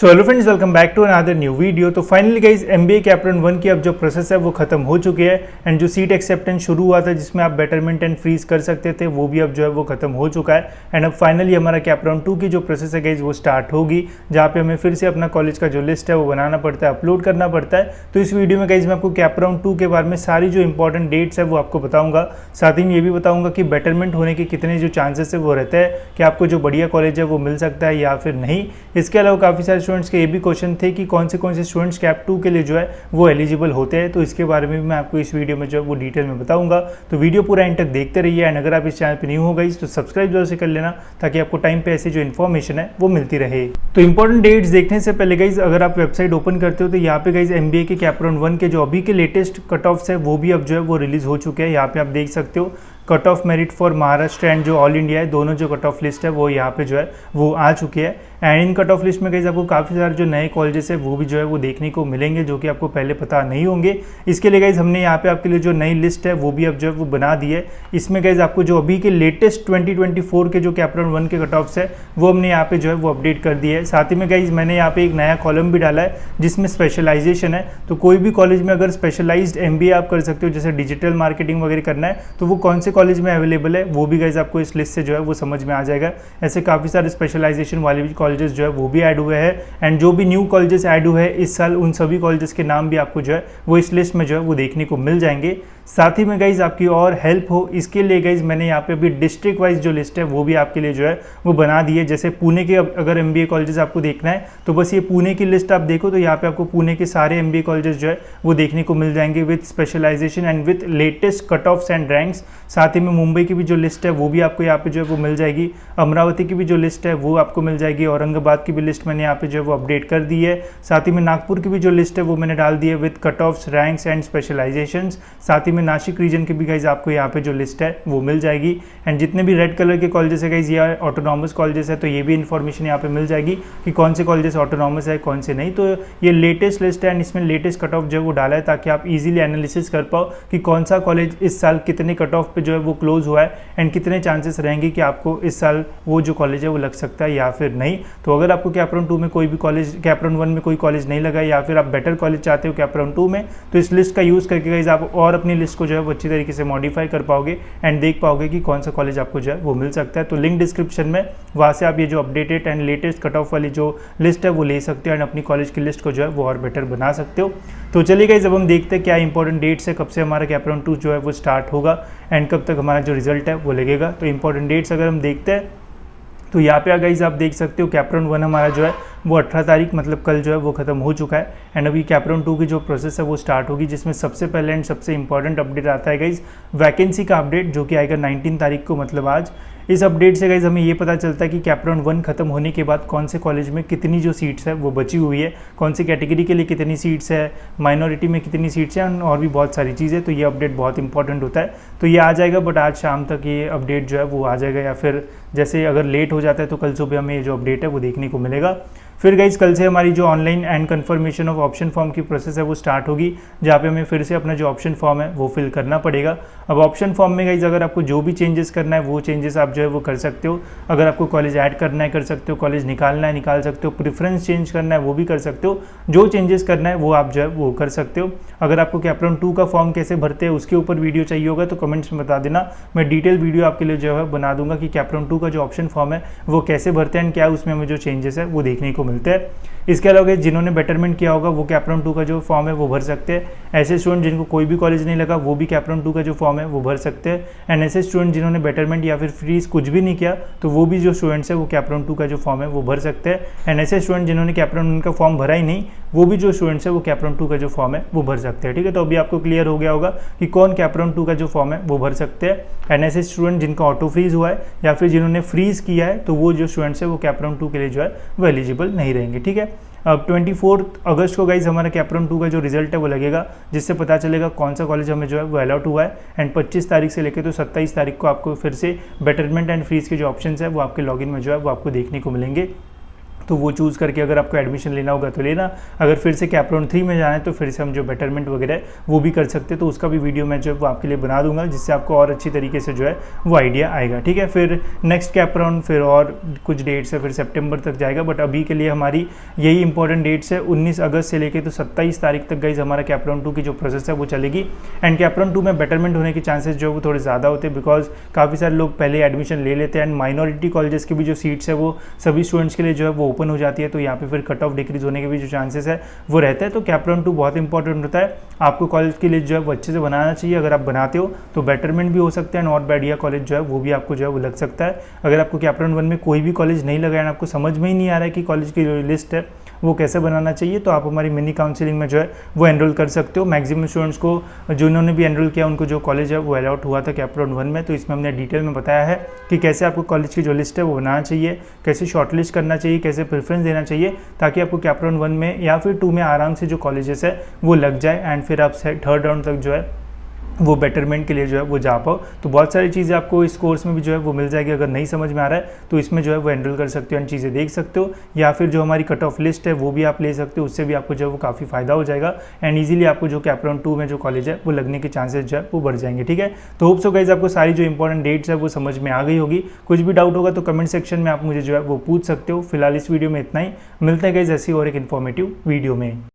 So hello friends, welcome back to another new video. तो finally guys MBA कैपरन 1 की अब जो प्रोसेस है वो खत्म हो चुकी है एंड जो सीट एक्सेप्टेंस शुरू हुआ था जिसमें आप बेटरमेंट एंड फ्रीज कर सकते थे वो भी अब जो है वो खत्म हो चुका है एंड अब फाइनली हमारा कैपरन 2 की जो प्रोसेस है गाइज वो स्टार्ट होगी, जहाँ पे हमें फिर से अपना कॉलेज का जो लिस्ट है वो बनाना पड़ता है, अपलोड करना पड़ता है। तो इस वीडियो में गाइज मैं आपको कैपरन 2 के बारे में सारी जो इंपॉर्टेंट डेट्स है वो आपको बताऊंगा, साथ ही में ये भी बताऊंगा कि बेटरमेंट होने के कितने जो चांसेस है वो रहते हैं कि आपको जो बढ़िया कॉलेज है वो मिल सकता है या फिर नहीं। इसके अलावा काफ़ी सारे स्टूडेंट्स के ये भी क्वेश्चन थे कि कौन से स्टूडेंट्स कैप 2 के लिए जो है वो एलिजिबल होते हैं, तो इसके बारे में भी मैं आपको इस वीडियो में जो है वो डिटेल में बताऊंगा। तो वीडियो पूरा एंड तक देखते रहिए एंड अगर आप इस चैनल पर न्यू हो गई तो सब्सक्राइब जरूर से कर लेना ताकि आपको टाइम पे ऐसी जो इन्फॉर्मेशन है वो मिलती रहे। तो इंपॉर्टेंट डेट्स देखने से पहले गाइज अगर आप वेबसाइट ओपन करते हो तो यहाँ पे गाइज एमबीए के कैपरन 1 के जो अभी के लेटेस्ट कट ऑफ्स है वो भी अब जो है वो रिलीज हो चुके हैं। यहाँ पे आप देख सकते हो cut off merit for Maharashtra and जो ऑल इंडिया है, दोनों जो कट ऑफ लिस्ट है वो यहाँ पे जो है वो आ चुकी है and in cut off list में गाइज आपको काफ़ी सारे जो नए कॉलेजेस है वो भी जो है वो देखने को मिलेंगे जो कि आपको पहले पता नहीं होंगे। इसके लिए गाइज हमने यहाँ पे आपके लिए जो नई लिस्ट है वो भी अब जो है वो बना दी है। इसमें गाइज आपको जो अभी के लेटेस्ट 2024 के जो कैपरन 1 के कट ऑफ्स है वो हमने यहाँ पे जो है वो अपडेट कर दिए है। साथ ही में गाइज मैंने यहाँ पे एक नया कॉलम भी डाला है जिसमें स्पेशलाइजेशन है, तो कोई भी कॉलेज में अगर स्पेशलाइज्ड एमबीए आप कर सकते हो, जैसे डिजिटल मार्केटिंग वगैरह करना है तो वो कौन से कॉलेज में अवेलेबल है वो भी गाइज आपको इस लिस्ट से जो है वो समझ में आ जाएगा। ऐसे काफ़ी सारे स्पेशलाइजेशन वाले भी कॉलेजेस जो है वो भी ऐड हुए हैं एंड जो भी न्यू कॉलेजेस ऐड हुए हैं इस साल उन सभी कॉलेजेस के नाम भी आपको जो है वो इस लिस्ट में जो है वो देखने को मिल जाएंगे। साथ ही में गाइज आपकी और हेल्प हो इसके लिए गाइज मैंने यहाँ पे अभी डिस्ट्रिक्ट वाइज जो लिस्ट है वो भी आपके लिए जो है वो बना दी है। जैसे पुणे के अगर एमबीए कॉलेजेस आपको देखना है तो बस ये पुणे की लिस्ट आप देखो तो यहाँ पे आपको पुणे के सारे एमबीए कॉलेजेस जो है वो देखने को मिल जाएंगे with specialization and with latest cut offs and ranks. साथ ही में मुंबई की भी जो लिस्ट है वो भी आपको यहाँ पे जो है वो मिल जाएगी, अमरावती की भी जो लिस्ट है वो आपको मिल जाएगी, औरंगाबाद की भी लिस्ट मैंने यहाँ पे जो है वो अपडेट कर दी है। साथ ही में नागपुर की भी जो लिस्ट है वो मैंने डाल दी है with cut offs ranks and specialization. साथ ही में नासिक रीजन की भी गाइज आपको यहाँ पे जो लिस्ट है वो मिल जाएगी एंड जितने भी रेड कलर के कॉलेजेस है गाइज या ऑटोनॉमस कॉलेजेस है तो ये भी इन्फॉर्मेशन यहाँ पे मिल जाएगी कि कौन से कॉलेजेस ऑटोनॉमस है कौन से नहीं। तो ये लेटेस्ट लिस्ट है एंड इसमें लेटेस्ट कट ऑफ जो है वो डाला है ताकि आप इजीली एनालिसिस कर पाओ कि कौन सा कॉलेज इस साल कितने कट ऑफ पे जो है वो क्लोज हुआ है एंड कितने चांसेस रहेंगे कि आपको इस साल वो जो कॉलेज है वो लग सकता है या फिर नहीं। तो अगर आपको कैपरन 2 में कोई भी कॉलेज, कैपरन 1 में कोई कॉलेज नहीं लगा या फिर आप बेटर कॉलेज चाहते हो कैपरन 2 में, तो इस लिस्ट का यूज़ करके गाइज आप और अपनी लिस्ट को जो है वो अच्छी तरीके से मॉडिफाई कर पाओगे एंड देख पाओगे कि कौन सा कॉलेज आपको जो है वो मिल सकता है। तो लिंक डिस्क्रिप्शन में, वहाँ से आप ये जो updated and latest cut off वाली जो लिस्ट है वो ले सकते हो एंड अपनी कॉलेज की लिस्ट को जो है वो और बेटर बना सकते हो। तो चलिए गाइज अब हम देखते हैं क्या इंपॉर्टेंट डेट्स है, कब से हमारा कैपरन 2 जो है वो स्टार्ट होगा एंड कब तक हमारा जो रिजल्ट है वो लगेगा। तो इंपॉर्टेंट डेट्स अगर हम देखते हैं तो यहाँ पे गाइज आप देख सकते हो कैपरन 1 हमारा जो है वो 18 तारीख मतलब कल जो है वो खत्म हो चुका है एंड अभी कैपरन 2 की जो प्रोसेस है वो स्टार्ट होगी, जिसमें सबसे पहले एंड सबसे इंपॉर्टेंट अपडेट आता है गाइज वैकेंसी का अपडेट जो कि आएगा 19 तारीख को, मतलब आज। इस अपडेट से गाइज हमें ये पता चलता है कि कैपरन 1 खत्म होने के बाद कौन से कॉलेज में कितनी जो सीट्स है वो बची हुई है, कौन सी कैटेगरी के लिए कितनी सीट्स है, माइनॉरिटी में कितनी सीट्स हैं और भी बहुत सारी चीज़ें। तो ये अपडेट बहुत इंपॉर्टेंट होता है, तो ये आ जाएगा बट आज शाम तक ये अपडेट जो है वो आ जाएगा या फिर जैसे अगर लेट हो जाता है तो कल सुबह हमें ये जो अपडेट है वो देखने को मिलेगा। फिर गाइज कल से हमारी जो online and confirmation of option form की प्रोसेस है वो स्टार्ट होगी, जहाँ पे हमें फिर से अपना जो ऑप्शन फॉर्म है वो फिल करना पड़ेगा। अब ऑप्शन फॉर्म में गाइज अगर आपको जो भी चेंजेस करना है वो चेंजेस आप जो है वो कर सकते हो। अगर आपको कॉलेज ऐड करना है कर सकते हो, कॉलेज निकालना है निकाल सकते हो, प्रेफरेंस चेंज करना है वो भी कर सकते हो, जो चेंजेस करना है वो आप जो है वो कर सकते हो। अगर आपको कैपरन 2 का फॉर्म कैसे भरते हैं उसके ऊपर वीडियो चाहिए होगा तो कमेंट्स में बता देना, मैं डिटेल वीडियो आपके लिए जो है बना दूंगा कि कैपरन 2 का जो ऑप्शन फॉर्म है वो कैसे भरते हैं एंड क्या उसमें हमें जो चेंजेस है वो देखने को मिलते हैं। इसके अलावा जिन्होंने बेटरमेंट किया होगा वो कैपरन 2 का जो फॉर्म है वो भर सकते हैं। ऐसे स्टूडेंट जिनको कोई भी कॉलेज नहीं लगा वो भी कैपरन 2 का जो फॉर्म है वो भर सकते हैं एंड ऐसे स्टूडेंट जिन्होंने बेटरमेंट या फिर फ्रीज कुछ भी नहीं किया तो वो भी जो स्टूडेंट्स है वो कैपरन 2 का जो फॉर्म है वो भर सकते हैं एंड ऐसे स्टूडेंट जिन्होंने कैपरन 1 का फॉर्म भरा ही नहीं वो भी जो स्टूडेंट्स है वो कैपरन 2 का जो फॉर्म है वो भर सकते हैं। ठीक है, तो अभी आपको क्लियर हो गया होगा कि कौन कैपरन 2 का जो फॉर्म है वो भर सकते हैं एंड ऐसे स्टूडेंट जिनका ऑटो फ्रीज हुआ है या फिर जिन्होंने फ्रीज किया है तो वो जो स्टूडेंट्स है वो कैपरन 2 के लिए जो है वो एलिजिबल नहीं रहेंगे। ठीक है, अब 24 अगस्त को गाइज हमारा कैपरन 2 का जो रिजल्ट है वो लगेगा, जिससे पता चलेगा कौन सा कॉलेज हमें जो है वो अलॉट हुआ है एंड 25 तारीख से लेकर तो 27 तारीख को आपको फिर से बेटरमेंट एंड फ्रीज के जो ऑप्शंस है वो आपके लॉगिन में जो है वो आपको देखने को मिलेंगे। तो वो चूज़ करके अगर आपको एडमिशन लेना होगा तो लेना। अगर फिर से कैपराउंड 3 में जाना है तो फिर से हम जो बेटरमेंट वगैरह वो भी कर सकते हैं, तो उसका भी वीडियो मैं जो है वो आपके लिए बना दूंगा, जिससे आपको और अच्छी तरीके से जो है वो आइडिया आएगा। ठीक है, फिर नेक्स्ट कैपराउंड फिर और कुछ डेट्स है, फिर सितंबर तक जाएगा, बट अभी के लिए हमारी यही इंपॉर्टेंट डेट्स है। 19 अगस्त से लेकर तो 27 तारीख तक गाइज हमारा कैपराउंड 2 की जो प्रोसेस है वो चलेगी। एंड कैपराउंड 2 में बेटरमेंट होने के चांसेस जो है वो थोड़े ज़्यादा होते हैं, बिकॉज काफ़ी सारे लोग पहले एडमिशन ले लेते हैं एंड माइनॉरिटी कॉलेजेस की भी जो सीट्स है वो सभी स्टूडेंट्स के लिए जो है वो ओपन हो जाती है, तो यहाँ पे फिर कट ऑफ डिक्रीज होने के भी जो चांसेस है वो रहता है। तो कैपराउंड 2 बहुत इंपॉर्टेंट होता है, आपको कॉलेज के लिए जो है वो अच्छे से बनाना चाहिए। अगर आप बनाते हो तो बेटरमेंट भी हो सकता है, नॉट बैड कॉलेज जो है वो भी आपको जो है वो लग सकता है। अगर आपको कैपराउंड 1 में कोई भी कॉलेज नहीं लगा है, आपको समझ में ही नहीं आ रहा है कि कॉलेज की जो लिस्ट है वो कैसे बनाना चाहिए, तो आप हमारी मिनी काउंसलिंग में जो है वो एनरोल कर सकते हो। मैक्सिमम स्टूडेंट्स को जो इन्होंने भी एनरोल किया उनको जो कॉलेज है वो अलॉट हुआ था कैपराउंड 1 में, तो इसमें हमने डिटेल में बताया है कि कैसे आपको कॉलेज की जो लिस्ट है वो बनाना चाहिए, कैसे शॉर्टलिस्ट करना चाहिए, कैसे प्रेफरेंस देना चाहिए, ताकि आपको कैपराउंड 1 में या फिर 2 में आराम से जो कॉलेजेस है वो लग जाए एंड फिर आप थर्ड राउंड तक जो है वो बेटरमेंट के लिए जो है वो जा पाओ। तो बहुत सारी चीज़ें आपको इस कोर्स में भी जो है वो मिल जाएगी। अगर नहीं समझ में आ रहा है तो इसमें जो है वो एनरोल कर सकते हो एंड चीज़ें देख सकते हो, या फिर जो हमारी कट ऑफ लिस्ट है वो भी आप ले सकते हो, उससे भी आपको जो है वो काफ़ी फायदा हो जाएगा एंड ईजिली आपको जो कैपराउंड 2 में जो कॉलेज है वो लगने के चांसेस जो है वो बढ़ जाएंगे। ठीक है, तो होप सो गाइस आपको सारी जो इंपॉर्टेंट डेट्स है वो समझ में आ गई होगी। कुछ भी डाउट होगा तो कमेंट सेक्शन में आप मुझे जो है वो पूछ सकते हो। फिलहाल इस वीडियो में इतना ही, मिलते हैं गाइस ऐसी और एक इन्फॉर्मेटिव वीडियो में।